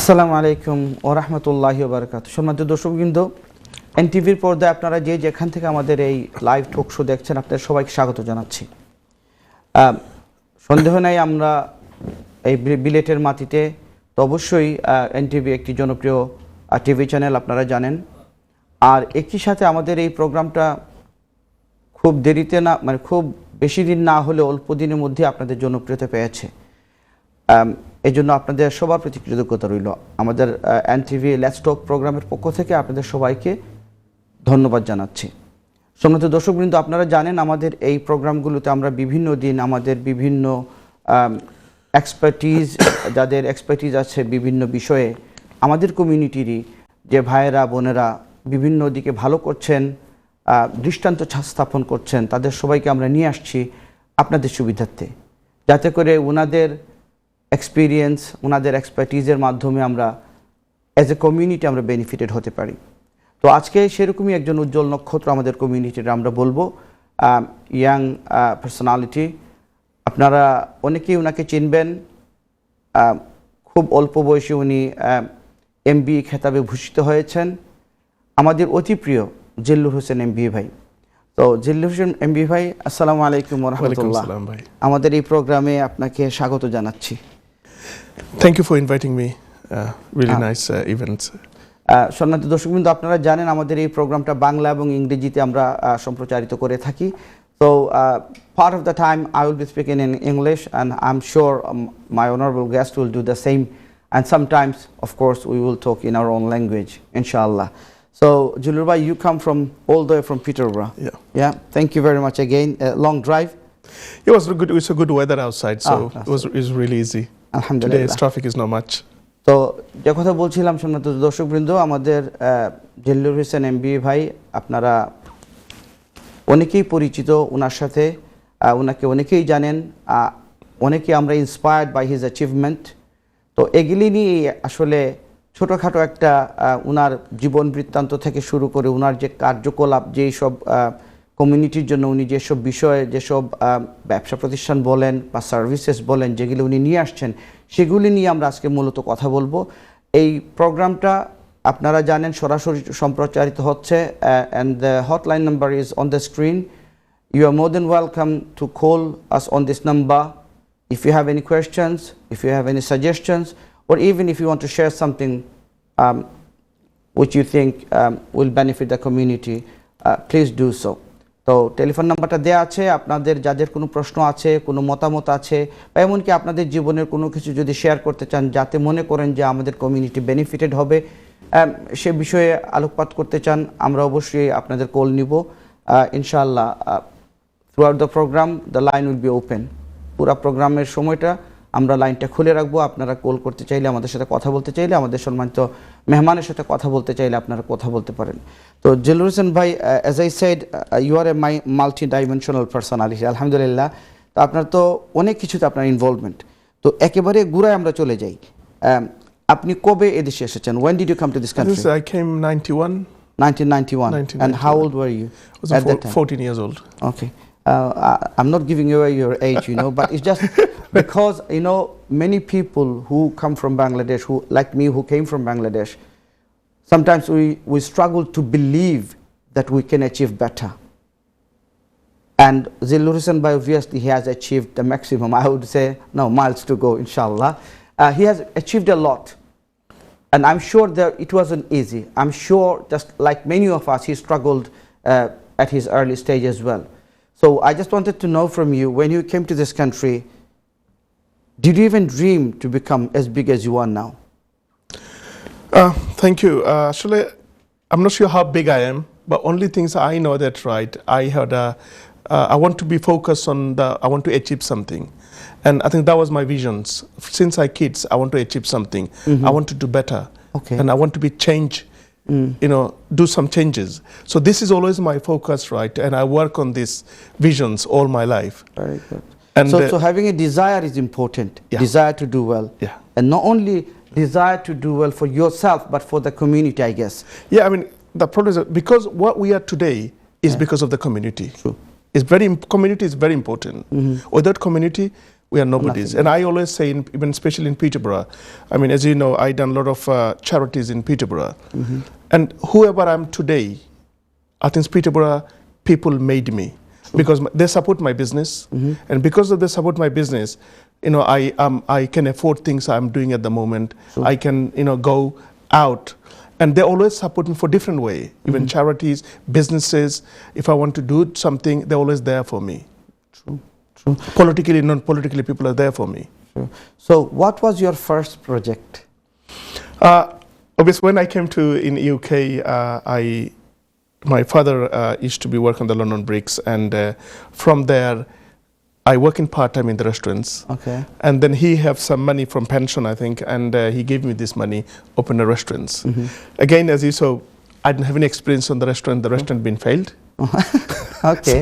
আসসালামু আলাইকুম ওয়া রাহমাতুল্লাহি ওয়া বারাকাতুহু। সম্মানিত দর্শকবৃন্দ, এনটিভির পর্দায় আপনারা যেখান থেকে আমাদের এই লাইভ টক শো দেখছেন, আপনাদের সবাইকে স্বাগত জানাচ্ছি। সন্দেহ নাই আমরা এই বিলেটের মাটিতে তো অবশ্যই এনটিভি একটি জনপ্রিয় টিভি চ্যানেল, আপনারা জানেন। আর একই সাথে আমাদের এই প্রোগ্রামটা খুব দেরিতে না, মানে খুব বেশি দিন না হলে অল্প দিনের মধ্যে আপনাদের জনপ্রিয়তা পেয়েছে। এই জন্য আপনাদের সবার প্রতি কৃতজ্ঞতা রইল। আমাদের এনটিভি লেটস টক প্রোগ্রামের পক্ষ থেকে আপনাদের সবাইকে ধন্যবাদ জানাচ্ছি। সম্মানিত দর্শকবৃন্দ, আপনারা জানেন আমাদের এই প্রোগ্রামগুলোতে আমরা বিভিন্ন দিন আমাদের বিভিন্ন এক্সপার্টিজ, যাদের এক্সপার্টিজ আছে বিভিন্ন বিষয়ে, আমাদের কমিউনিটিরই যে ভাইয়েরা বোনেরা বিভিন্ন দিকে ভালো করছেন, দৃষ্টান্ত স্থাপন করছেন, তাদের সবাইকে আমরা নিয়ে আসছি আপনাদের সুবিধার্থে, যাতে করে ওনাদের এক্সপিরিয়েন্স, ওনাদের এক্সপার্টিজের মাধ্যমে আমরা অ্যাজ এ কমিউনিটি আমরা বেনিফিটেড হতে পারি। তো আজকে সেরকমই একজন উজ্জ্বল নক্ষত্র আমাদের কমিউনিটির আমরা বলবো, ইয়াং পার্সোনালিটি। আপনারা অনেকেই ওনাকে চিনবেন। খুব অল্প বয়সে উনি এমবি খেতাবে ভূষিত হয়েছেন। আমাদের অতি প্রিয় জিল্লুর হোসেন এমবি ভাই। তো জিল্লুর হোসেন এমবি ভাই, আসসালামু আলাইকুম ওয়া রাহমাতুল্লাহ। আমাদের এই প্রোগ্রামে আপনাকে স্বাগত জানাচ্ছি। Thank you for inviting me. Really nice events. সম্মানিত দর্শকবৃন্দ, আপনারা জানেন আমাদের এই প্রোগ্রামটা বাংলা এবং ইংরেজিতে আমরা সম্প্রচারিত করে থাকি। So part of the time I will be speaking in English, and I'm sure my honorable guest will do the same. And sometimes, of course, we will talk in our own language, inshallah. So, Julur bhai, you come from all the way from Peterborough. Yeah. Thank you very much again. Long drive. It was good. It was a good weather outside, so it was really easy. Alhamdulillah. Today's traffic is not much. তো যে কথা বলছিলাম, সম্মানিত দর্শকবৃন্দ, আমাদের Zillur Hossain MB ভাই, আপনারা অনেকেই পরিচিত ওনার সাথে, ওনাকে অনেকেই জানেন, অনেকেই আমরা ইন্সপায়ার্ড বাই হিজ অ্যাচিভমেন্ট। তো এগুলি নিয়ে আসলে ছোটোখাটো একটা ওনার জীবন বৃত্তান্ত থেকে শুরু করে ওনার যে কার্যকলাপ, যেই সব কমিউনিটির জন্য উনি যেসব বিষয়ে, যেসব ব্যবসা প্রতিষ্ঠান বলেন বা সার্ভিসেস বলেন, যেগুলো উনি নিয়ে আসছেন, সেগুলি নিয়ে আমরা আজকে মূলত কথা বলবো। এই প্রোগ্রামটা আপনারা জানেন সরাসরি সম্প্রচারিত হচ্ছে, and the hotline number is on the screen. You are more than welcome to call us on this number if you have any questions, if you have any suggestions, or even if you want to share something which you think will benefit the community, please do so. তো telephone নাম্বারটা দেওয়া আছে। আপনাদের যাদের কোনো প্রশ্ন আছে, কোনো মতামত আছে, বা এমনকি আপনাদের জীবনের কোনো কিছু যদি শেয়ার করতে চান, যাতে মনে করেন যে আমাদের কমিউনিটি বেনিফিটেড হবে, সে বিষয়ে আলোকপাত করতে চান, আমরা অবশ্যই আপনাদের কল নিব ইনশাআল্লাহ। Throughout the programme the line will be open. পুরা প্রোগ্রামের সময়টা আমরা লাইনটা খুলে রাখবো। আপনারা কল করতে চাইলে, আমাদের সাথে কথা বলতে চাইলে, আমাদের সম্মানিত মেহমানের সাথে কথা বলতে চাইলে আপনারা কথা বলতে পারেন। তো জিল্লুর হোসেন ভাই, as I said, you are a multidimensional personality, আলহামদুলিল্লাহ। তো আপনার তো অনেক কিছুতে আপনার ইনভলভমেন্ট। তো একেবারে গুড়ায় আমরা চলে যাই। আপনি কবে এদেশে এসেছেন? When did you come to this country? I came 1991. And how old were you? I was 14 years old. Okay. I'm not giving away your age, but it's just because, many people who come from Bangladesh, who like me, who came from Bangladesh, sometimes we struggle to believe that we can achieve better. And Zillur Hussain Bhai, obviously, he has achieved the maximum. I would say, no, miles to go, inshallah. He has achieved a lot. And I'm sure that it wasn't easy. I'm sure, just like many of us, he struggled at his early stage as well. So I just wanted to know from you, when you came to this country, did you even dream to become as big as you are now? Thank you. Actually, I'm not sure how big I am, but only things I know that, right, I want to be focused on I want to achieve something. And I think that was my visions. Since I kids, I want to achieve something. I want to do better. Okay. And I want to be change. Do some changes. So this is always my focus, right? And I work on these visions all my life. Very good. And so having a desire is important. Yeah. Desire to do well. Yeah. And not only desire to do well for yourself, but for the community, I guess. Yeah, I mean, the problem is because what we are today is because of the community. True. Community is very important. Without community, we are nobodies. And I always say, even especially in Peterborough, I mean, as you know, I done a lot of charities in Peterborough. And whoever I am today, I think Peterborough people made me. Because they support my business. And because of they support my business, you know, I can afford things I'm doing at the moment. I can, you know, go out. And they always support me for different way. Even charities, businesses, if I want to do something, they're always there for me. True. Politically, non-politically, people are there for me. So what was your first project? Obviously, when I came to in UK, my father used to be working on the London bricks, and from there, I work in part-time in the restaurants. Okay. And then he have some money from pension, I think, and he gave me this money, open the restaurants. Again, as you saw, I didn't have any experience on the restaurant been failed. Okay.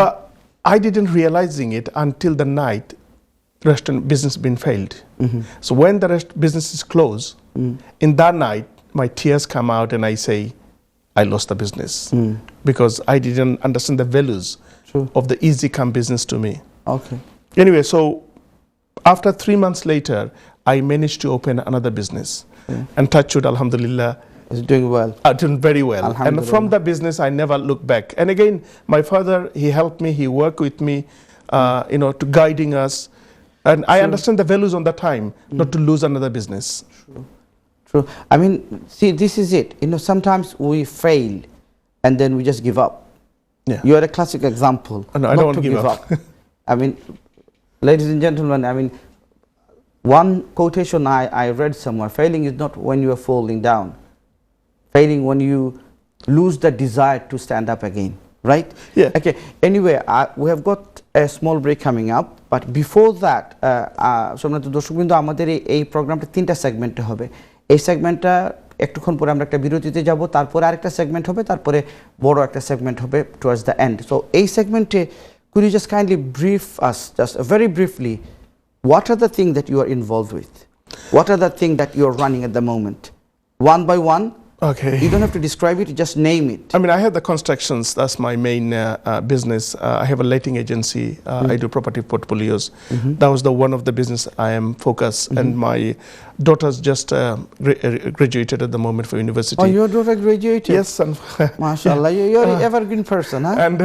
But I didn't realizing it until the night restaurant business been failed. So when the business is closed, in that night, my tears come out and I say, I lost the business because I didn't understand the values of the easy come business to me. Okay. Anyway, so after 3 months later, I managed to open another business. And touch wood, alhamdulillah, It's doing well. doing very well. And from the business, I never looked back. And again, my father, he helped me, he worked with me, you know, to guiding us. And I understand the values on the time, not to lose another business. True. I mean, see, this is it. You know, sometimes we fail and then we just give up. Yeah. You are a classic example. No, I don't want to give up. I mean, ladies and gentlemen, I mean, one quotation I read somewhere, failing is not when you are falling down. Failing when you lose the desire to stand up again, right? Yeah. Okay. Anyway, we have got a small break coming up, but before that, সম্মানিত দর্শকবৃন্দ, আমাদের এই প্রোগ্রামটা 3টা সেগমেন্টে হবে। এই সেগমেন্টটা একটুক্ষণ পরে আমরা একটা বিরতিতে যাব, তারপরে আরেকটা সেগমেন্ট হবে, তারপরে বড় একটা সেগমেন্ট হবে টুয়ার্ডস দ্য এন্ড। সো এই সেগমেন্টে could you just kindly brief us, just very briefly, what are the things that you are involved with? What are the things that you are running at the moment? One by one. Okay. You don't have to describe it, just name it. I mean, I have the constructions. That's my main business. I have a letting agency. I do property portfolios. That was one of the business I am focused. And my daughter's just graduated at the moment for university. Oh, your daughter graduated? Yes. And MashaAllah, you're an evergreen person, huh? And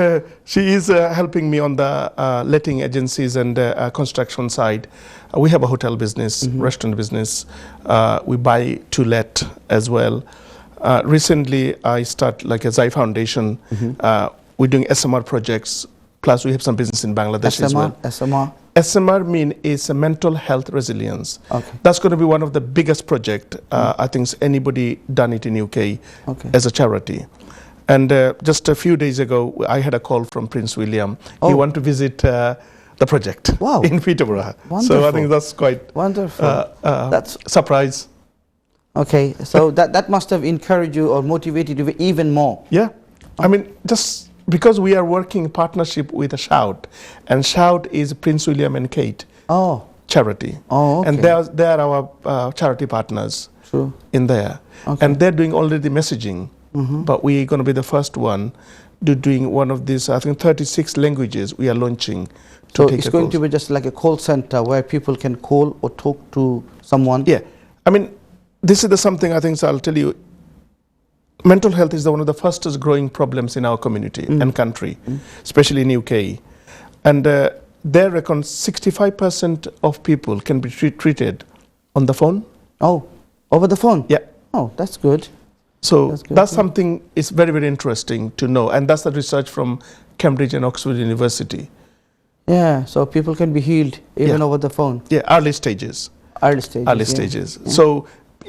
she is helping me on the letting agencies and construction side. We have a hotel business, restaurant business. We buy to let as well. Recently, I start like a Zai Foundation. We're doing SMR projects. Plus, we have some business in Bangladesh as well. SMR mean is a mental health resilience. Okay. That's going to be one of the biggest project. I think anybody done it in UK as a charity. And just a few days ago, I had a call from Prince William. He want to visit the project in Peterborough. Wonderful. So I think that's quite wonderful. That's surprise. Okay, so that must have encouraged you or motivated you even more. Yeah, I mean, just because we are working in partnership with Shout, and Shout is Prince William and Kate charity. Oh, okay. And they are our charity partners in there. Okay. And they're doing already messaging, but we're going to be the first one doing one of these, I think 36 languages we are launching. So it's going to be just like a call center where people can call or talk to someone? Yeah, I mean, this is something I think, so I'll tell you, mental health is one of the fastest growing problems in our community and country, especially in UK. And they reckon 65% of people can be treated on the phone. Oh, over the phone? Yeah. Oh, that's good. So that's something is very, very interesting to know. And that's the research from Cambridge and Oxford University. Yeah, so people can be healed even over the phone. Yeah, early stages. Early stages. Early stages. So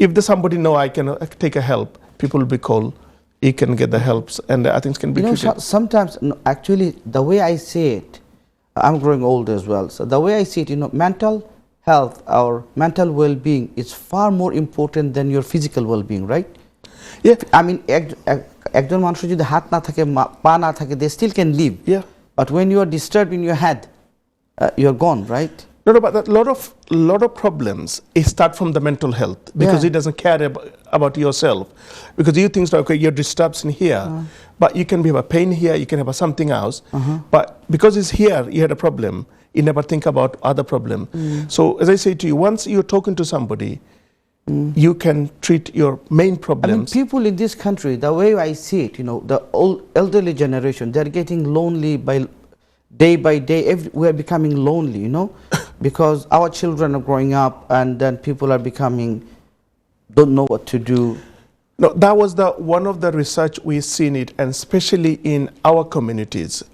if there's somebody know I can take a help, people will be called, you can get the helps, and I think it can be treated. Sometimes, actually, the way I see it, I'm growing older as well, so the way I see it, mental health or mental well-being is far more important than your physical well-being, right? Yeah. I mean, একজন মানুষের যদি হাত না থাকে, পা না থাকে, they still can live. Yeah. But when you are disturbed in your head, you're gone, right? No, but a lot of problems start from the mental health because it doesn't care about yourself, because you think okay, you're disturbed in here, but you can have a pain here, you can have something else, but because it's here, you had a problem, You never think about other problem. So as I say to you, once you're talking to somebody, you can treat your main problems. I mean, people in this country, the way I see it, you know, the old elderly generation, they're getting lonely by day. We are becoming lonely, you know, because our children are growing up, and then people are becoming, don't know what to do. No, that was one of the research we've seen it, and especially in our communities.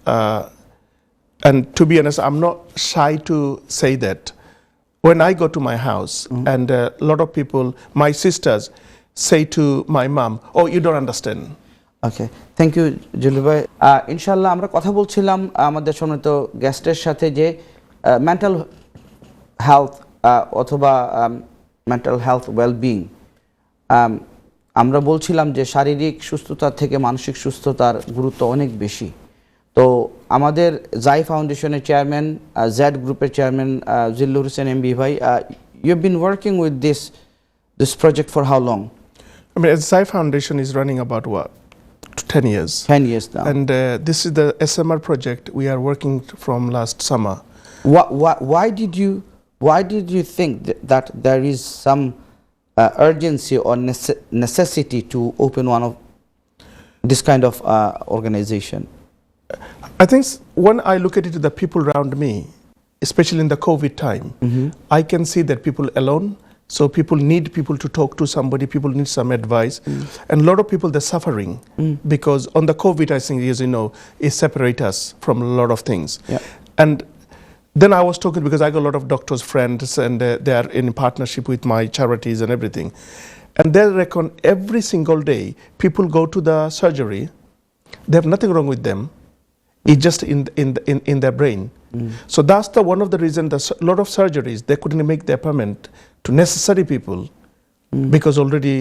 And to be honest, I'm not shy to say that. When I go to my house, and a lot of people, my sisters, say to my mom, "Oh, you don't understand." Okay, thank you, Julli bhai. Inshallah, আমরা কথা বলছিলাম আমাদের সম্মানিত গেস্টের সাথে যে mental health অথবা mental health wellbeing, আমরা বলছিলাম যে শারীরিক সুস্থতা থেকে মানসিক সুস্থতার গুরুত্ব অনেক বেশি। তো আমাদের জাই ফাউন্ডেশনের চেয়ারম্যান, জেড গ্রুপের চেয়ারম্যান জিল্লুর হোসেন এমবি ভাই, you have been working with this project for how long? I mean, Zai Foundation is running about what? 10 years. 10 years now. And this is the SMR project we are working from last summer. Why did you think that there is some urgency or necessity to open one of this kind of organization? I think when I look at it, the people around me, especially in the COVID time, I can see that people alone. So people need people to talk to somebody, people need some advice. And a lot of people, they're suffering because on the COVID, I think, as you know, it separates us from a lot of things. Yeah. And then I was talking, because I got a lot of doctors' friends, and they are in partnership with my charities and everything. And they reckon every single day, people go to the surgery, they have nothing wrong with them. It's just in their brain. So that's one of the reasons a lot of surgeries, they couldn't make the appointment to necessary people because already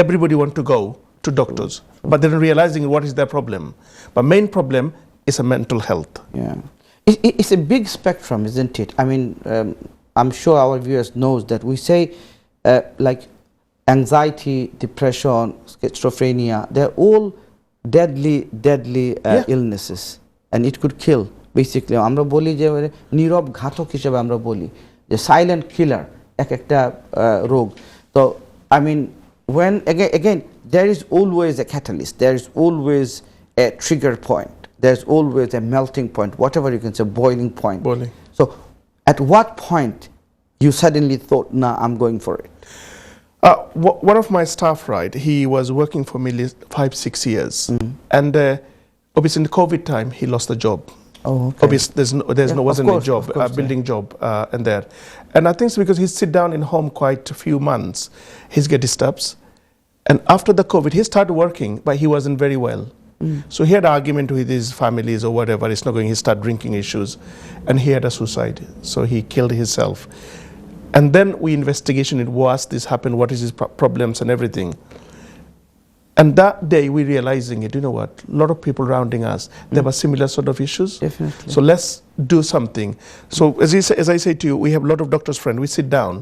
everybody want to go to doctors, but they're realizing what is their problem. But main problem is a mental health. Yeah, it's a big spectrum, isn't it? I mean, I'm sure our viewers knows that we say like anxiety, depression, schizophrenia, they're all deadly illnesses, and it could kill. Basically, আমরা বলি যে নীরব ঘাতক হিসেবে আমরা বলি যে silent killer একটা রোগ। তো I mean, when again there is always a catalyst, there is always a trigger point, there's always a melting point, whatever you can say, boiling point. So at what point you suddenly thought, nah, I'm going for it? One of my staff, right, he was working for me 5-6 years, and obviously in the COVID time he lost the job. Oh, okay. Obviously wasn't a job, building job in there, and I think it's because he sit down in home quite a few months, he's get disturbed, and after the COVID he started working, but he wasn't very well. So he had an argument with his families or whatever, it's not going, he started drinking issues, and he had a suicide, so he killed himself. And then we investigation it, was this happened, what is his problems and everything. And that day we realizing it, you know what, a lot of people surrounding us, there were similar sort of issues. Definitely. So let's do something. So as I say to you, we have a lot of doctors friends, we sit down,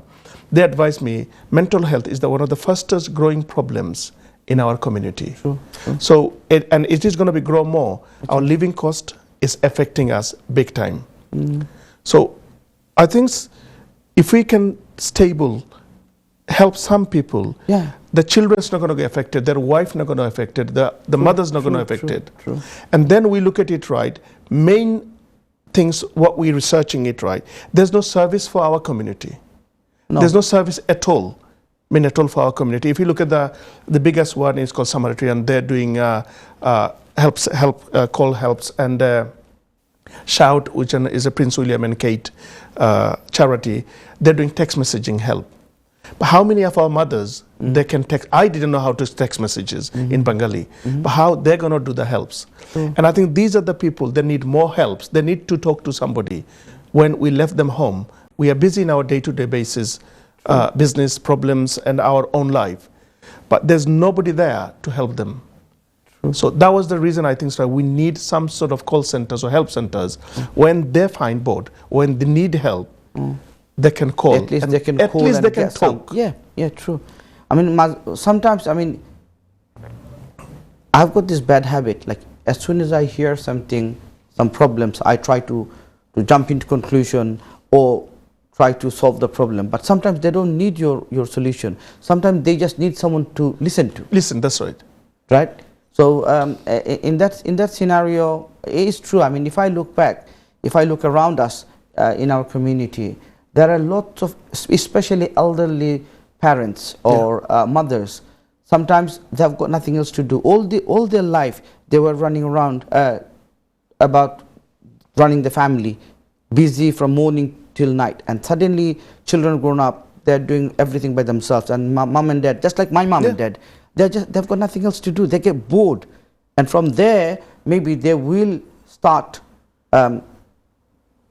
they advise me, mental health is one of the fastest growing problems in our community. True. So, and it is going to be grow more. Our living cost is affecting us big time. So I think if we can help some people, the children's not going to get affected, their wife not going to affected, the mother's not going to affected. True. And then we look at it right, main things, what we're researching it right, there's no service for our community. No. There's no service at all, at all for our community. If you look at the biggest one is called Samaritan, and they're doing call helps, and Shout, which is a Prince William and Kate charity, they're doing text messaging help. But how many of our mothers, they can text? I didn't know how to text messages in Bengali, but how they're going to do the helps. And I think these are the people that need more helps. They need to talk to somebody. When we left them home, we are busy in our day-to-day basis, business problems and our own life. But there's nobody there to help them. So that was the reason I think we need some sort of call centers or help centers. When they find bored, when they need help, they can call. At least they can call. At least they can talk. Yeah, true. I mean, sometimes, I mean, I've got this bad habit. Like, as soon as I hear something, some problems, I try to jump into conclusion or try to solve the problem. But sometimes they don't need your solution. Sometimes they just need someone to listen to. Listen, that's right. Right? So in that scenario, it's true. I mean, if I look back, if I look around us in our community, there are lots of, especially elderly parents or mothers. Sometimes they've got nothing else to do. All their life they were running around about running the family, busy from morning till night, and suddenly children grown up, they're doing everything by themselves, and mom and dad, just like my mom and dad, they've got nothing else to do. They get bored, and from there maybe they will start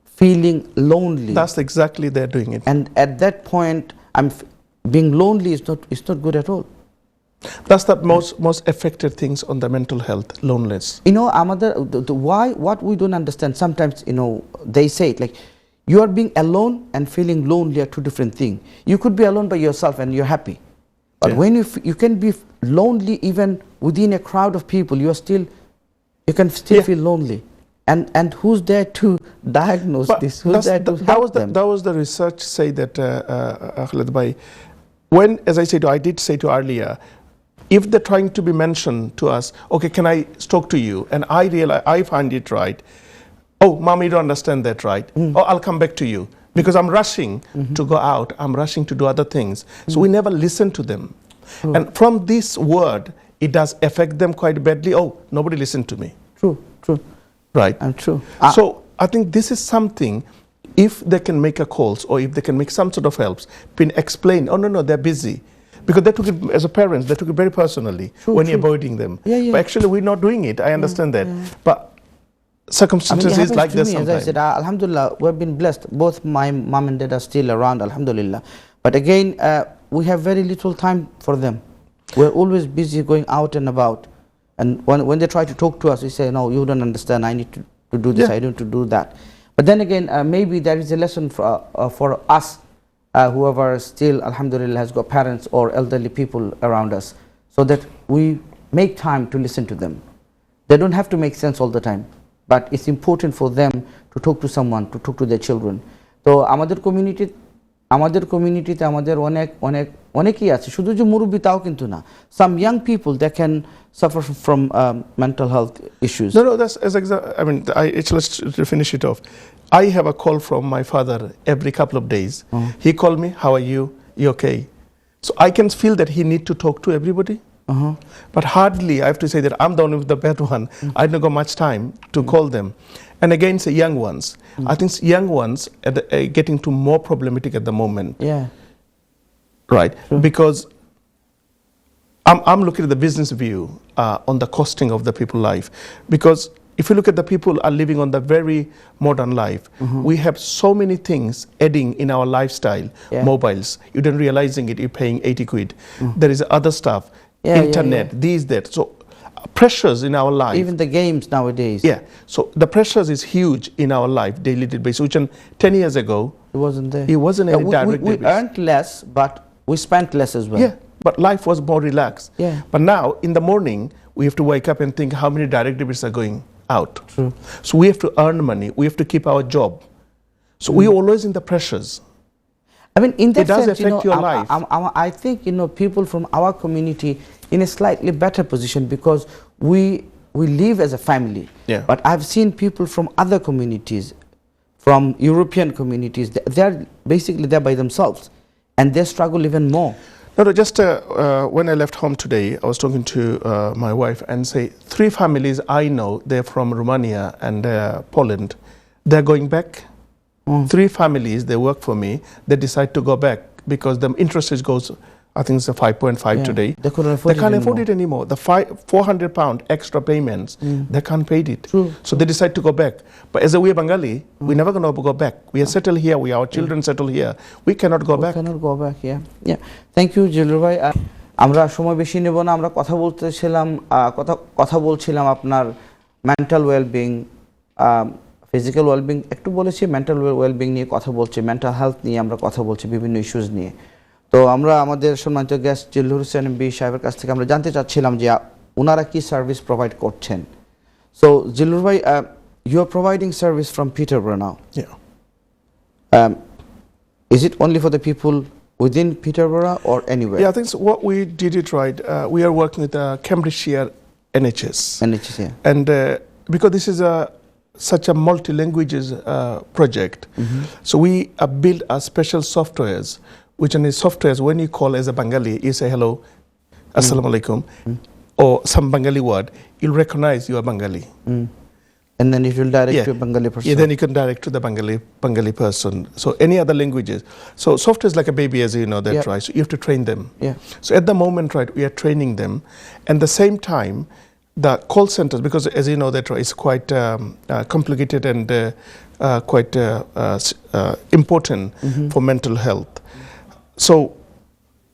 feeling lonely. That's exactly they're doing it. And at that point, being lonely is not good at all. That's the most affected things on the mental health, loneliness. You know, why, what we don't understand, sometimes, you know, they say it like, you are being alone and feeling lonely are two different things. You could be alone by yourself and you're happy. But when you can be lonely even within a crowd of people, you can still feel lonely. And who's there to diagnose this? Who's there to help them? That was the research say that, when, as I did say to earlier, if they're trying to be mentioned to us, okay, can I talk to you? And I realize, I find it right. Oh, mom, you don't understand that, right? Oh, I'll come back to you. Because I'm rushing to go out. I'm rushing to do other things. So we never listen to them. And from this word, it does affect them quite badly. Oh, nobody listened to me. True. Right. And true. So I think this is something, if they can make a calls or if they can make some sort of helps, been explained, oh, no, they're busy. Because they took it, as a parents, they took it very personally when you're avoiding them. But actually, we're not doing it. I understand that. But circumstances is like this sometimes. As I said, alhamdulillah, we've been blessed. Both my mom and dad are still around, alhamdulillah. But again, we have very little time for them. We're always busy going out and about. And when they try to talk to us, we say, no, you don't understand. I need to do this. I need to do that. But then again, maybe there is a lesson for us, whoever still, alhamdulillah, has got parents or elderly people around us, so that we make time to listen to them. They don't have to make sense all the time, but it's important for them to talk to someone, to talk to their children. So আমাদের কমিউনিটিতে আমাদের অনেকই আছে, শুধু যে মুরব্বি তাও কিন্তু না. Some young people that can suffer from mental health issues. No, that's I mean, let's to finish it off. I have a call from my father every couple of days. He called me, how are you? You okay? So I can feel that he need to talk to everybody. But hardly, I have to say that I'm the one with the bad one. I don't got much time to call them. And again, say young ones. I think young ones are getting to more problematic at the moment. Yeah. Right. Because I'm looking at the business view on the costing of the people's life. Because if you look at the people are living on the very modern life, we have so many things adding in our lifestyle. Mobiles, you don't realizing it, you're paying 80 quid. There is other stuff, internet, these, that. So pressures in our life. Even the games nowadays. Yeah. So the pressures is huge in our life, daily basis, which 10 years ago, it wasn't there. It wasn't a direct we earned less, but we spent less as well. Yeah. But life was more relaxed. Yeah. But now, in the morning, we have to wake up and think how many direct debits are going out. True. So we have to earn money. We have to keep our job. So we're always in the pressures. I mean, in that it does sense, affect your life. I think, people from our community in a slightly better position because we live as a family. Yeah. But I've seen people from other communities, from European communities, they're basically there by themselves, and they struggle even more. No, just when I left home today, I was talking to my wife and say 3 families I know, they're from Romania and Poland. They're going back. 3 families, they work for me, they decide to go back because the interest rate goes, I think it's a 5.5 today. They can't afford it anymore. The £400 extra payments, they can't pay it. True. So they decide to go back. But as a we Bengali, we're never going to go back. We are settled here, our children settle here. We cannot go back. We cannot go back, yeah. Thank you, Jilur bhai. আমরা সময় বেশি নেব না, আমরা কথা বলছিলাম আপনার mental wellbeing, physical wellbeing একটু বলেছি, মেন্টাল ওয়েলবিং নিয়ে কথা বলছি, মেন্টাল হেলথ নিয়ে আমরা কথা বলছি, বিভিন্ন ইস্যুস নিয়ে। তো আমরা আমাদের সম্মানিত গেস্ট জিল্লুর হোসেন এমবি সাহেবের কাছ থেকে আমরা জানতে চাচ্ছিলাম যে ওনারা কি সার্ভিস প্রোভাইড করছেন। সো জিল্লুর ভাই, you are providing service from Peterborough now. Yeah. Is it only for the people within Peterborough or anywhere? Yeah, I think so what we did it right. We are working with Cambridgeshire NHS. NHS, yeah. And because this is such a multi-languages project, so we built a special softwares, which in the softwares, when you call as a Bengali, you say hello, assalamu alaikum, or some Bengali word, you'll recognize you are Bengali. And then it will direct to a Bengali person. Yeah, then you can direct to the Bengali person. So any other languages. So software is like a baby, as you know, that right? So you have to train them. Yeah. So at the moment, right, we are training them. And the same time, the call centers, because as you know, that right, it's quite complicated and quite important for mental health. So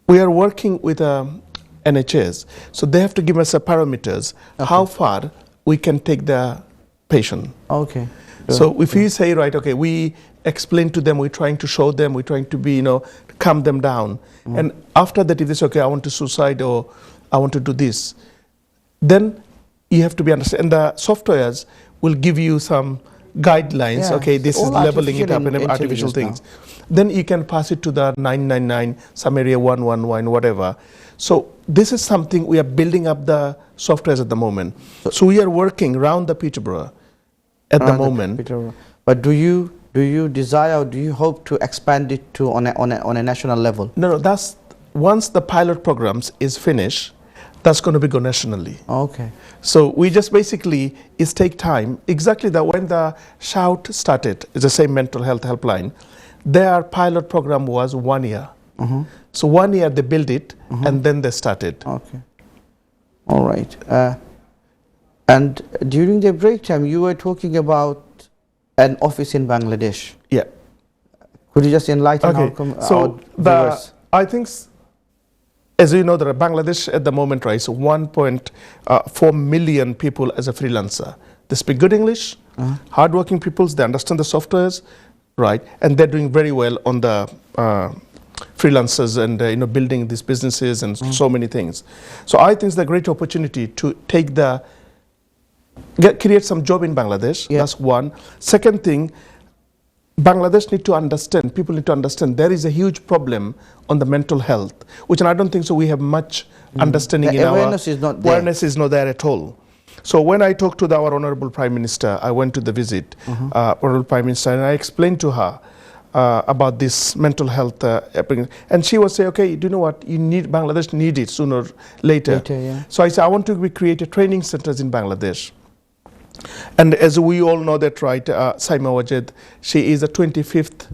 we are working with NHS. So they have to give us a parameters, how far we can take the patient. Okay. So if you say, right, okay, we explain to them, we're trying to show them, we're trying to be, calm them down. And after that, if they say, okay, I want to suicide or I want to do this, then you have to be understand. And the softwares will give you some guidelines. Yeah, okay, this is leveling it up and artificial things. Now. Then you can pass it to the 999, some area 111, whatever. So this is something we are building up the softwares at the moment. So we are working around the Peterborough at the moment. But do you desire or do you hope to expand it to on a national level? No, that's once the pilot programs is finished, that's going to be go nationally. Okay. So we just basically is take time. Exactly that when the Shout started, it's the same mental health helpline. Their pilot program was 1 year. So 1 year they built it and then they started. Okay. All right. And during the break time, you were talking about an office in Bangladesh. Yeah. Could you just enlighten our viewers? I think, as you know, there are Bangladesh at the moment, right? So 1.4 million people as a freelancer. They speak good English, hardworking people, they understand the softwares, right? And they're doing very well on the freelancers and building these businesses and so many things. So I think it's a great opportunity to take create some job in Bangladesh. Yeah. That's one. Second thing, Bangladesh need to understand, people need to understand there is a huge problem on the mental health, which I don't think so we have much understanding the in awareness is not there. Awareness is not there at all. So when I talked to our Honorable Prime Minister, I went to the visit, Honorable Prime Minister, and I explained to her about this mental health, and she was saying, okay, do you know what, Bangladesh need it sooner or later. Yeah. So I said, I want to create training centers in Bangladesh. And as we all know that, right, Saima Wajed, she is the 25th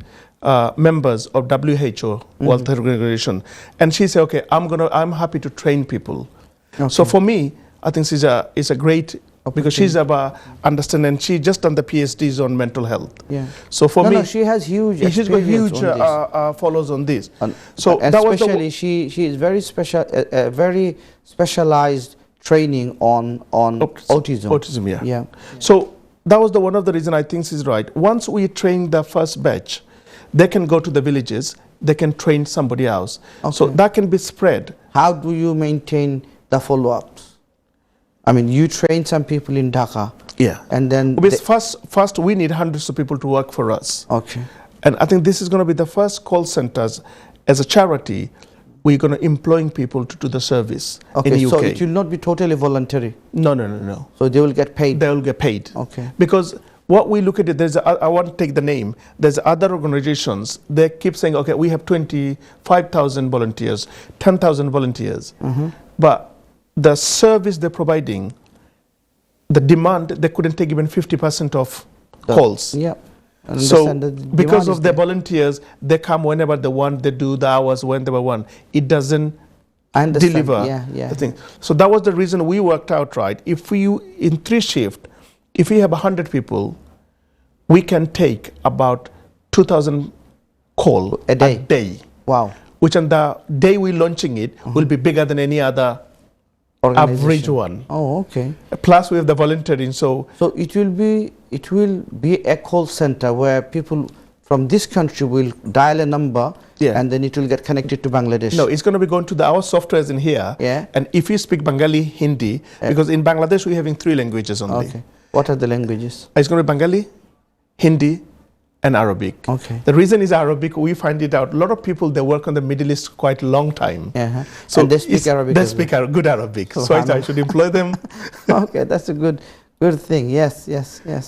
members of WHO, World Health Organization. And she said, okay, I'm happy to train people. Okay. So for me, I think it's a great, because she's about understanding, she just done the PhDs on mental health. Yeah. So for me, she has huge she's got huge follows on this. So that especially she is very specialized training on autism. Autism, yeah. So that was one of the reasons I think is right. Once we train the first batch, they can go to the villages, they can train somebody else. Okay. So that can be spread. How do you maintain the follow-ups? I mean, you train some people in Dhaka. Yeah. And then first we need hundreds of people to work for us. Okay. And I think this is going to be the first call centers as a charity. We're going to employing people to do the service in the UK. So it will not be totally voluntary? No. So they will get paid? They will get paid. Okay. Because what we look at it, I want to take the name, there's other organizations, they keep saying, okay, we have 25,000 volunteers, 10,000 volunteers. But the service they're providing, the demand, they couldn't take even 50% of calls. Yeah. So because of the volunteers, they come whenever they want, they do the hours when they want. It doesn't deliver the thing. So that was the reason we worked out, right? If we, in 3 shifts, if we have 100 people, we can take about 2,000 calls a day. Wow. Which on the day we're launching it will be bigger than any other average one. Oh, okay. Plus we have the volunteering. So it will be a call center where people from this country will dial a number and then it will get connected to Bangladesh. No, it's going to be going to our softwares in here. Yeah. And if you speak Bengali, Hindi, because in Bangladesh we're having 3 languages only. Okay. What are the languages? It's going to be Bengali, Hindi, and Arabic. Okay. The reason is Arabic, we find it out. A lot of people, they work on the Middle East quite a long time. So and they speak Arabic. They speak good Arabic. So I should employ them. Okay, that's a good thing. Yes.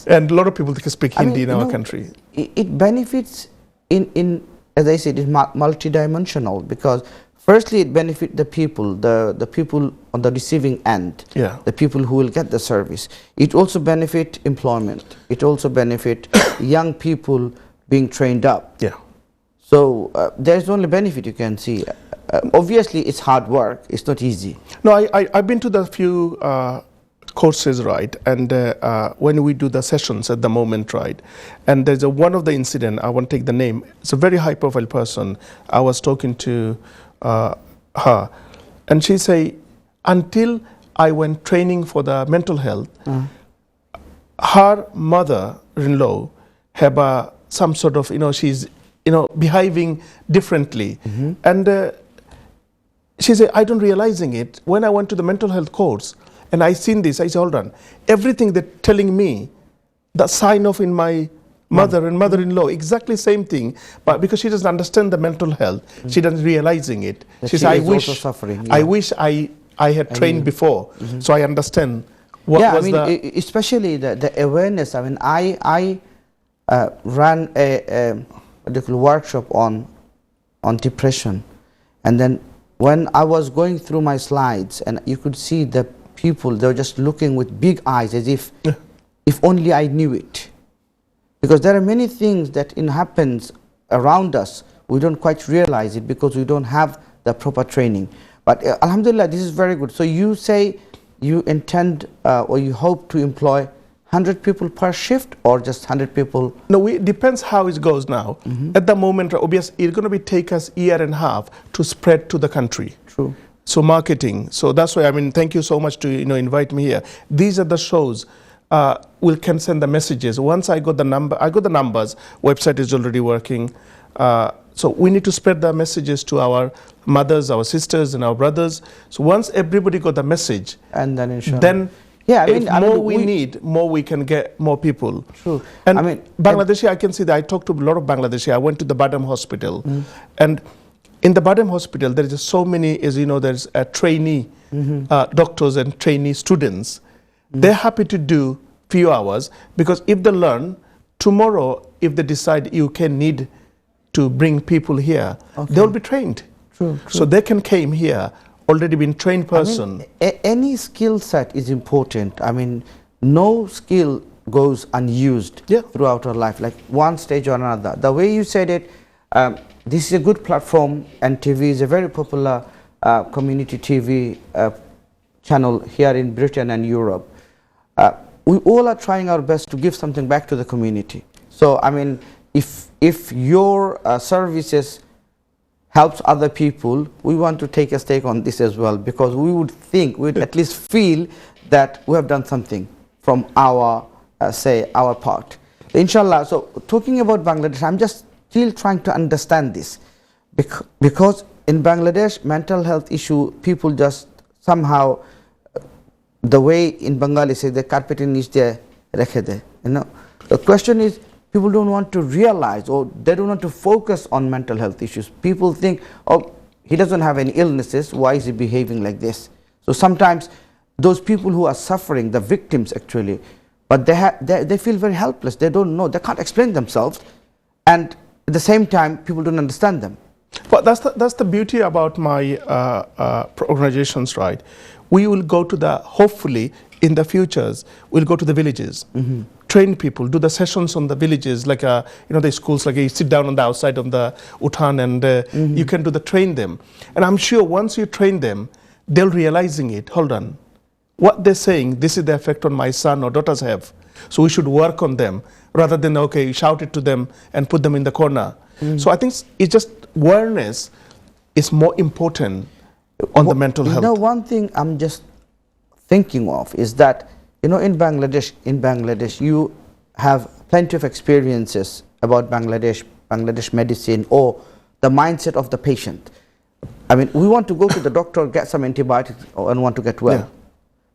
And a lot of people can speak Hindi in our country. It benefits in as I said, it's multidimensional, because firstly it benefits the people, the people on the receiving end, the people who will get the service. It also benefits employment. It also benefits young people being trained up. So there's only benefit you can see. Obviously it's hard work. It's not easy. No, I've been to the few courses, right, and when we do the sessions at the moment, right, and there's one of the incident, I won't take the name, it's a very high profile person. I was talking to her, and she say, until I went training for the mental health, her mother-in-law have some sort of, she's, behaving differently, and she said, I don't realizing it. When I went to the mental health course, and I seen this, I said, hold on, everything they're telling me, the sign off in my mother and mother-in-law, exactly same thing, but because she doesn't understand the mental health, she doesn't realizing it. She said, I wish I had trained before, so I understand what was especially the awareness. I mean, I ran a workshop on depression, and then when I was going through my slides, and you could see the people, they were just looking with big eyes as if only I knew it. Because there are many things that happens around us, we don't quite realize it because we don't have the proper training. But Alhamdulillah, this is very good. So you say you intend or you hope to employ 100 people per shift, or just 100 people? No, it depends how it goes now. At the moment, obviously, it's going to take us a year and a half to spread to the country. True. So marketing. So that's why, thank you so much to invite me here. These are the shows. We can send the messages. Once I got the numbers. Website is already working. So we need to spread the messages to our mothers, our sisters, and our brothers. So once everybody got the message, and then inshallah. Then more we can get more people. True. And Bangladeshi, I can see that I talked to a lot of Bangladeshi. I went to the Badam hospital, and in the Badam hospital, there is just so many, as you know, there's a trainee doctors and trainee students. They're happy to do few hours, because if they learn, tomorrow, if they decide you can need to bring people here, they'll be trained. True. So they can came here, already been trained person. Any skill set is important. No skill goes unused throughout our life, like one stage or another. The way you said it, this is a good platform. NTV is a very popular community TV channel here in Britain and Europe. We all are trying our best to give something back to the community. So, if your services helps other people, we want to take a stake on this as well, because we would at least feel that we have done something from our, our part. Inshallah, so talking about Bangladesh, I'm just still trying to understand this, because in Bangladesh, mental health issue, people just somehow, the way in Bengali say, the carpet in niche rekhe de. The question is, people don't want to realize, or they don't want to focus on mental health issues. People think, oh, he doesn't have any illnesses, why is he behaving like this? So sometimes those people who are suffering, the victims actually, but they feel very helpless. They don't know, they can't explain themselves, and at the same time, people don't understand them. But that's the beauty about my organizations, right? We will go to hopefully in the futures, we'll go to the villages, train people, do the sessions on the villages, like the schools, like you sit down on the outside of the utan, and you can train them. And I'm sure once you train them, they'll realizing it. Hold on, what they're saying, this is the effect on my son or daughters have. So we should work on them rather than shout it to them and put them in the corner. So I think it's just awareness is more important on the mental health. One thing I'm just thinking of is that, in Bangladesh, you have plenty of experiences about Bangladesh medicine, or the mindset of the patient. We want to go to the doctor, get some antibiotics, and want to get well.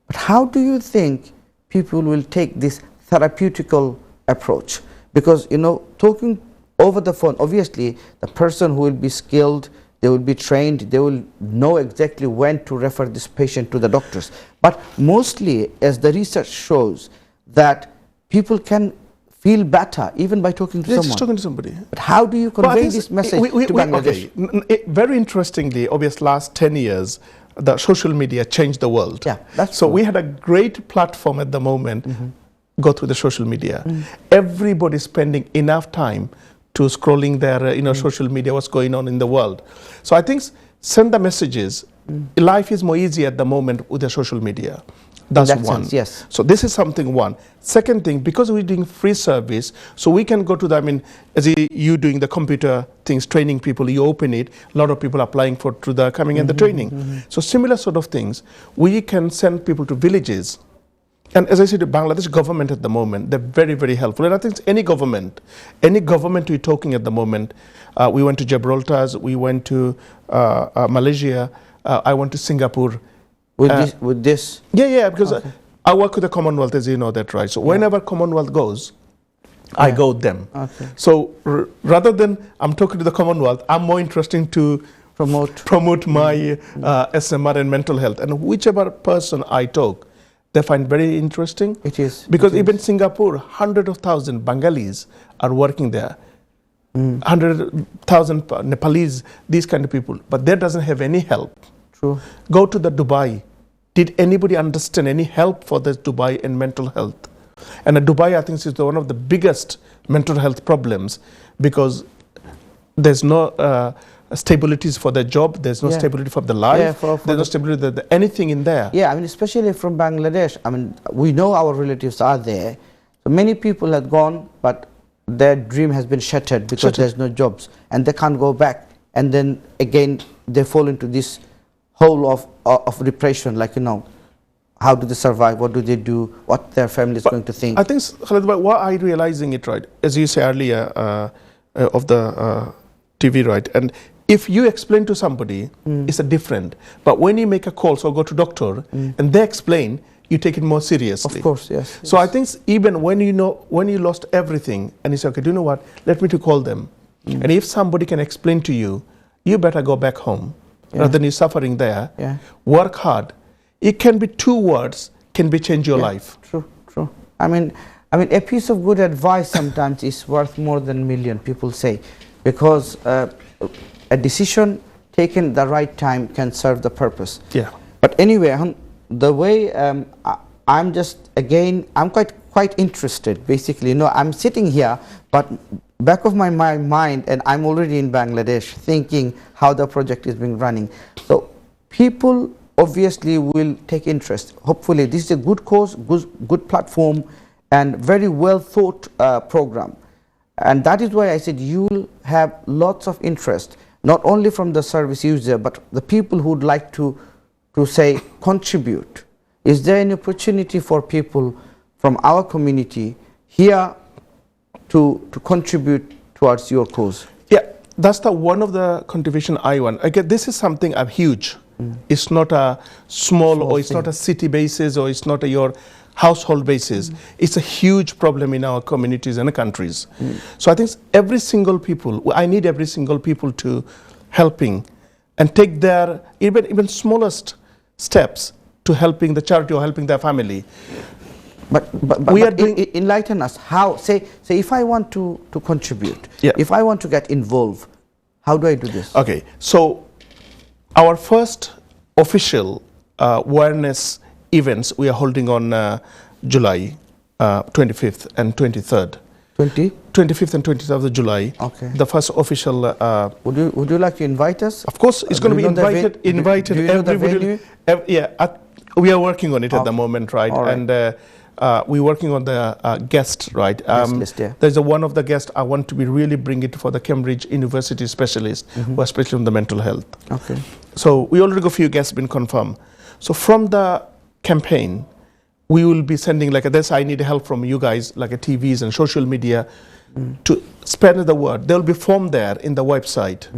But how do you think people will take this therapeutical approach. Because, you know, talking over the phone, obviously the person who will be skilled, they will be trained, they will know exactly when to refer this patient to the doctors. But mostly, as the research shows, that people can feel better even by talking to someone. Just talking to somebody. But how do you convey this message to Bangladesh? Okay. Very interestingly, obviously last 10 years, the social media changed the world. Yeah, that's so true. we had a great platform at the moment, go through the social media. Everybody spending enough time to scrolling their social media, what's going on in the world. So I think send the messages. Life is more easy at the moment with the social media. That's In that one. sense, yes. So this is something one. Second thing, because we're doing free service, so we can go to the, I mean, as you doing the computer things, training people, you open it, a lot of people applying for to the coming and the training. So similar sort of things, we can send people to villages. And as I said, the Bangladesh government at the moment, they're very, very helpful. And I think any government we're talking at the moment, we went to Gibraltar, we went to Malaysia, I went to Singapore. With this? Yeah, because I work with the Commonwealth, as you know that, right? So whenever Commonwealth goes, I go with them. Okay. So rather than I'm talking to the Commonwealth, I'm more interested to promote my SMR and mental health. And whichever person I talk, they find very interesting. It is. Because even Singapore, hundreds of thousands Bengalis are working there. 100,000 Nepalese, these kind of people. But that doesn't have any help. True. Go to the Dubai. Did anybody understand any help for this Dubai in mental health? And Dubai, I think, is one of the biggest mental health problems because there's no stabilities for their job, there's no stability for the life, there's no stability anything in there. Yeah, I mean, especially from Bangladesh. I mean, we know our relatives are there. So many people have gone, but their dream has been shattered because there's no jobs and they can't go back. And then again, they fall into this hole of depression, like, you know, how do they survive, what do they do, what their family is going to think. I think, Khalid, what I realizing it, right, as you say earlier of the TV, right, and if you explain to somebody, it's a different, but when you make a call, so go to doctor, and they explain, you take it more seriously. Of course, yes. So I think even when you lost everything, and you say, okay, do you know what, let me to call them, and if somebody can explain to you, you better go back home. Rather than you suffering there, work hard. It can be 2 words, can be change your life. True. I mean, a piece of good advice sometimes is worth more than a million, people say, because a decision taken the right time can serve the purpose. Yeah. But anyway, the way I'm just, again, I'm quite interested, basically. You know, I'm sitting here, but back of my mind, and I'm already in Bangladesh thinking how the project is being running. So people obviously will take interest. Hopefully this is a good cause, good platform, and very well thought program. And that is why I said you will have lots of interest, not only from the service user, but the people who would like to say contribute. Is there an opportunity for people from our community here to contribute towards your cause? Yeah, that's one of the contribution I want. Again, this is something huge. It's not a small or it's not a city basis or it's not your household basis. It's a huge problem in our communities and countries. So I think every single people, I need every single people to helping and take their even smallest steps to helping the charity or helping their family. But we are doing, enlighten us. How, say if I want to contribute, if I want to get involved, how do I do this? Okay, so our first official awareness events we are holding on July 25th and 23rd. 25th and 23rd of July. Okay. The first official. Would you like to invite us? Of course, it's going to be invited. Do you know the venue? We are working on it at the moment, right? And we're working on the guest, right? Guest list, yeah. There's one of the guests I want to be really bring it for the Cambridge University specialist, who are specially on the mental health. Okay. So we already got a few guests been confirmed. So from the campaign, we will be sending like this. I need help from you guys, like TVs and social media, to spread the word. There will be form there in the website.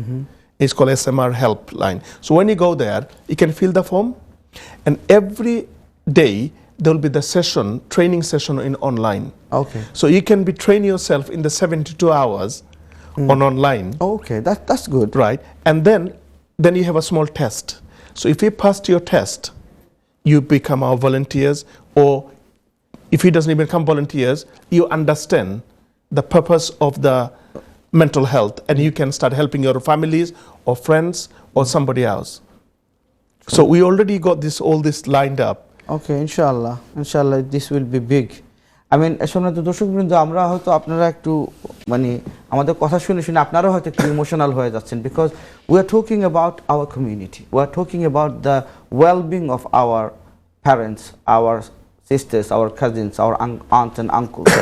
It's called SMR Helpline. So when you go there, you can fill the form, and every day there will be the session, training session in online. Okay. So you can be train yourself in the 72 hours on online. Okay, that's good. Right. And then you have a small test. So if you passed your test, you become our volunteers, or if he doesn't even become volunteers, you understand the purpose of the mental health, and you can start helping your families or friends or somebody else. So we already got all this lined up. Okay, inshallah this will be big. I mean, সম্মানিত দর্শকবৃন্দ, আমরা হয়তো আপনারা একটু মানে আমাদের কথা শুনে শুনে আপনারাও হয়তো একটু ইমোশনাল হয়ে যাচ্ছেন, because we are talking about our community, we are talking about the well-being of our parents, our sisters, our cousins, our aunts and uncles.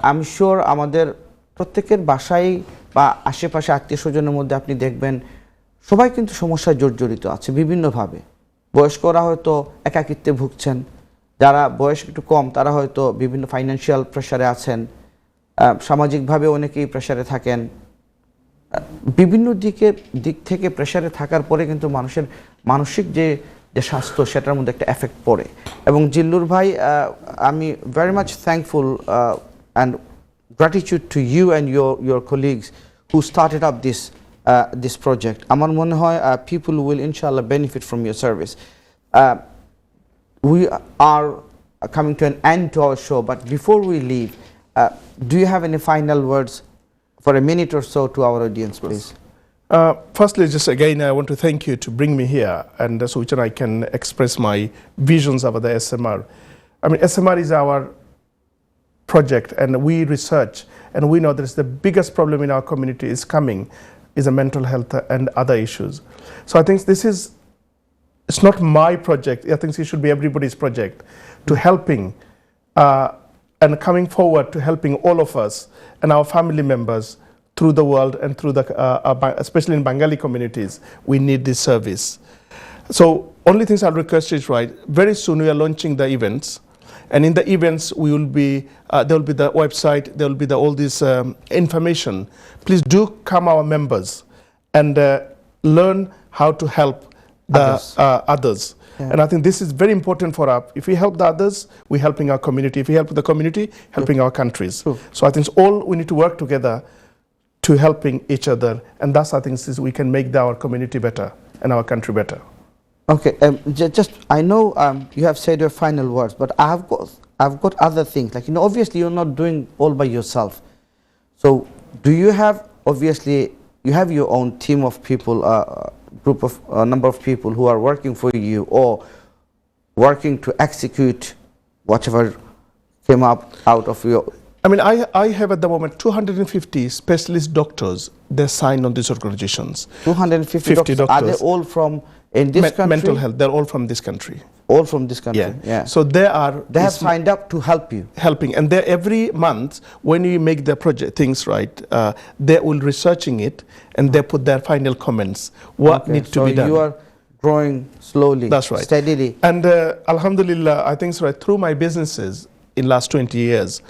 I'm sure আমাদের প্রত্যেকের বাসায় বা আশেপাশে আত্মীয় স্বজনের মধ্যে আপনি দেখবেন সবাই কিন্তু সমস্যায় জর্জরিত আছে বিভিন্নভাবে। বয়স্করা হয়তো একাকিত্বে ভুগছেন, যারা বয়স একটু কম তারা হয়তো বিভিন্ন ফাইন্যান্সিয়াল প্রেসারে আছেন, সামাজিকভাবে অনেকেই প্রেসারে থাকেন। বিভিন্ন দিক থেকে প্রেসারে থাকার পরে কিন্তু মানুষের মানসিক যে স্বাস্থ্য সেটার মধ্যে একটা এফেক্ট পড়ে। এবং জিল্লুর ভাই, আমি very much thankful and gratitude to you and your colleagues who started up this project. Amar mone hoy people will inshallah benefit from your service. We are coming to an end to our show, but before we leave, do you have any final words for a minute or so to our audience, please? Firstly, just again, I want to thank you to bring me here, and so which I can express my visions about the SMR. I mean, SMR is our project, and we research, and we know that the biggest problem in our community is a mental health and other issues. So I think it's not my project. I think it should be everybody's project to helping and coming forward to helping all of us and our family members through the world and through especially in Bengali communities. We need this service. So only things I'll request is, right, very soon we are launching the events. And in the events, we will be there will be the website, there will be all this information. Please do come our members and learn how to help the others. Yeah. And I think this is very important for us. If we help the others, we're helping our community. If we help the community, helping our countries. So I think all we need to work together to helping each other, and thus I think we can make our community better and our country better. Okay, just I know you have said your final words, but I've got other things. Like, obviously you're not doing all by yourself. So do you have, obviously you have your own team of people, group of number of people who are working for you or working to execute whatever came up out of your. I mean, I have at the moment 250 specialist doctors. They're signed on these organizations. 250 doctors. Are they all from in this country? Mental health. They're all from this country. All from this country. Yeah. So they have signed up to help you. Helping, and they every month when we make the project things right, they will researching it and they put their final comments. What needs to be done. So you are growing slowly. That's right. Steadily. And Alhamdulillah, I think right through my businesses in last 20 years,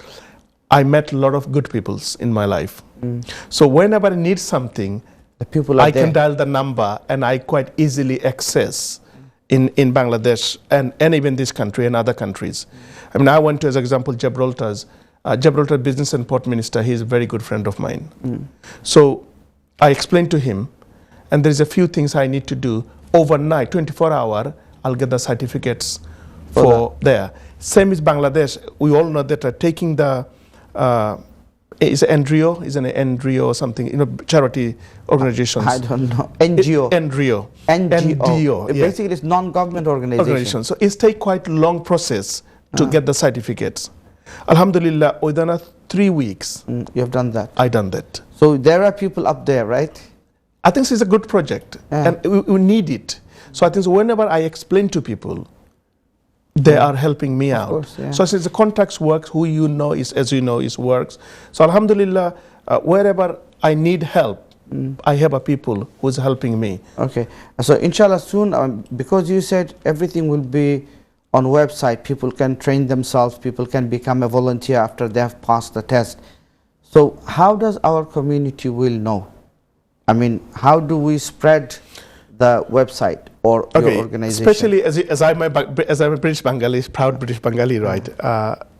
I met a lot of good people in my life. So whenever I need something, the people I can dial the number and I quite easily access in Bangladesh and even this country and other countries. I mean, I went to, as example, Gibraltar Business and Port Minister. He is a very good friend of mine. So I explained to him, and there's a few things I need to do overnight, 24 hour, I'll get the certificates for there. Same as Bangladesh. We all know that taking the is NGO, is an NGO or something, charity organizations. I don't know. NGO. NGO. Yeah. Basically, it's non-government organization. So it's take quite a long process to get the certificates. Alhamdulillah, within 3 weeks. You have done that. I done that. So there are people up there, right? I think it's a good project, and we need it. So I think whenever I explain to people, they are helping me out. Course, yeah. So since the contacts works, who is, as you know, is works. So Alhamdulillah, wherever I need help, I have a people who's helping me. Okay. So inshallah soon, because you said everything will be on website, people can train themselves, people can become a volunteer after they have passed the test. So how does our community will know? I mean, how do we spread the website? or your Okay, organization? especially as I'm a British Bengali, proud British Bengali, right?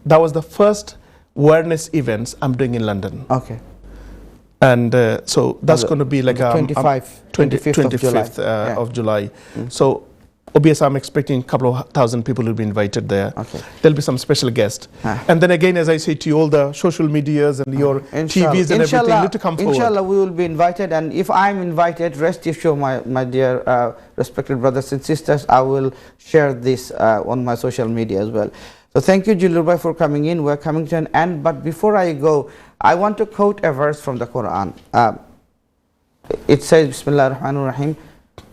That was the first awareness events I'm doing in London. Okay. And so that's going to be like the 25th of July. So obviously I'm expecting a couple of thousand people will be invited there. Okay. There'll be some special guests. And then again, as I say to you, all the social medias and your TVs and everything need to come forward. Inshallah, we will be invited, and if I'm invited, rest assured, my dear respected brothers and sisters, I will share this on my social media as well. So thank you, Jilur Bhai, for coming in. We're coming to an end, but before I go, I want to quote a verse from the Quran. It says, Bismillah ar-Rahman ar-Rahim,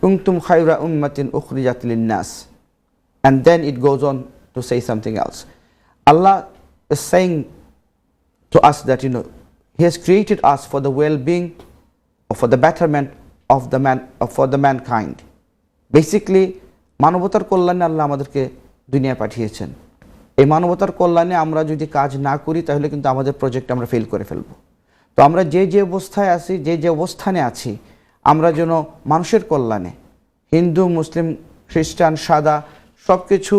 Kuntum khayra ummatin ukhrijat lin-nas. And then it goes on to say something else. Allah is saying to us that, you know, He has created us for the well-being, or for the betterment of the for the mankind. Basically, মানবতার কল্যাণে আল্লাহ আমাদেরকে দুনিয়ায় পাঠিয়েছেন। এই মানবতার কল্যাণে আমরা যদি কাজ না করি তাহলে কিন্তু আমাদের প্রজেক্ট আমরা ফেল করে ফেলব। তো আমরা যে অবস্থায় আছি, যে অবস্থানে আছি, আমরা যেন মানুষের কল্যাণে, হিন্দু, মুসলিম, খ্রিস্টান, সাদা সব কিছু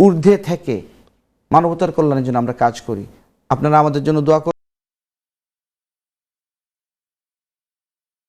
ঊর্ধ্বে থেকে মানবতার কল্যাণের জন্য আমরা কাজ করি। আপনারা আমাদের জন্য দোয়া করুন।